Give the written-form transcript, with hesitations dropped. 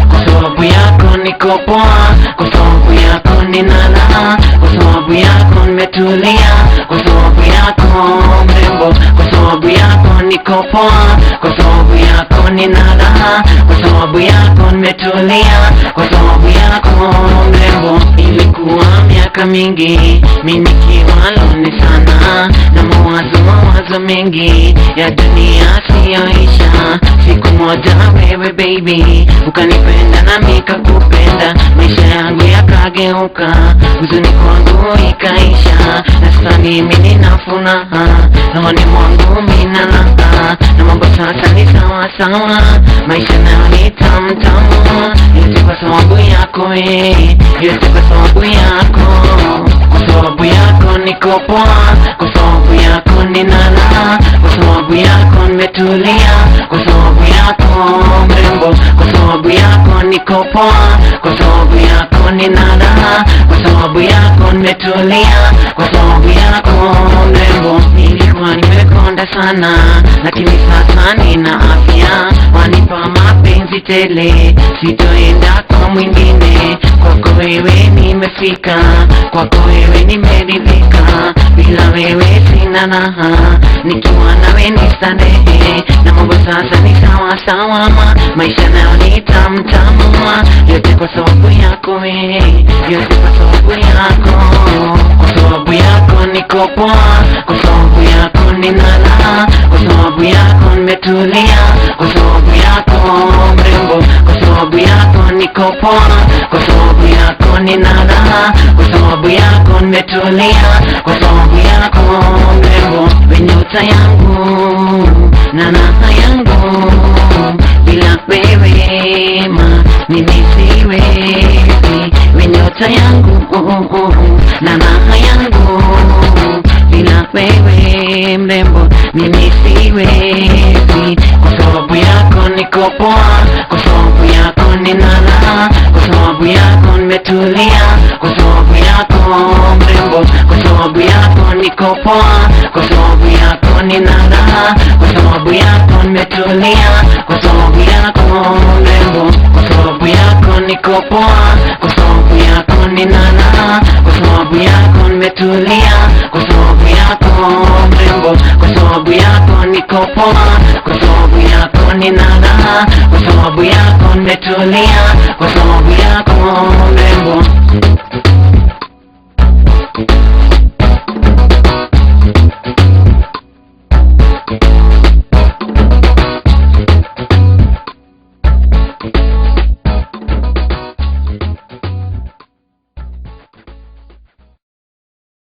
Kwa sababu yako niko poa, kwa sababu yako nina raha, kwa sababu yako nimetulia, kwa sababu yako mrembo, kwa sababu yako niko poa, kwa sababu yako nina raha, kwa sababu yako nimetulia, kwa sababu yako mrembo. Ilikuwa miaka mingi mimi nikiwa lonely sana, na mawazo mengi ya dunia siyoisha. Siku moja wewe baby ukanipenda na nikakupenda, maisha yangu yakageuka, huzuni kwangu ikaisha, na sasa mimi nina furaha, rohoni mwangu mina raha, na mambo sasa ni sawa sawa, maisha nayo ni tamu tamu. Yote kwa sababu yako wewe, yote kwa sababu yako, kwa sababu yako niko poa, kwa sababu yako nina raha, kwa sababu yako nimetulia, kwa sababu yako mrembo, kwa sababu yako niko poa, kwa sababu yako nina raha, kwa sababu yako nimetulia, kwa sababu yako mrembo. Nilikuwa nimekonda sana, lakini sasa nina afya, wanipa mapenzi tele, sitoenda kwa mwingine. Kwako wewe nimefika, kwako wewe nimeridhika, bila wewe sina raha, nikiwa nawe ni starehe, na mambo sasa ni sawa sawa, maisha nayo ni tamu tamu. Yote kwa sababu yako wewe, yote kwa sababu yako, kwa sababu yako niko poa, kwa sababu yako nina raha, kwa sababu yako nimetulia, kwa sababu yako mrembo, kwa sababu yako niko poa, kwa sababu yako nina raha, kwa sababu yako nimetulia, kwa sababu yako mrembo. Nyota yangu na raha yangu, bila wewe mimi siwezi. Nyota yangu na raha yangu, bila wewe mrembo mimi siwezi. Kwa sababu yako niko poa, kwa sababu yako nina raha, kwa sababu yako nimetulia, kwa sababu yako mrembo, kwa sababu yako niko poa, kwa sababu yako nina raha, kwa sababu yako nimetulia, kwa sababu yako mrembo, kwa sababu yako niko poa, kwa sababu yako nina raha, kwa sababu yako nimetulia, kwa sababu yako mrembo, kwa sababu yako niko poa, kwa sababu yako nina raha, kwa sababu yako nimetulia, kwa sababu yako mrembo.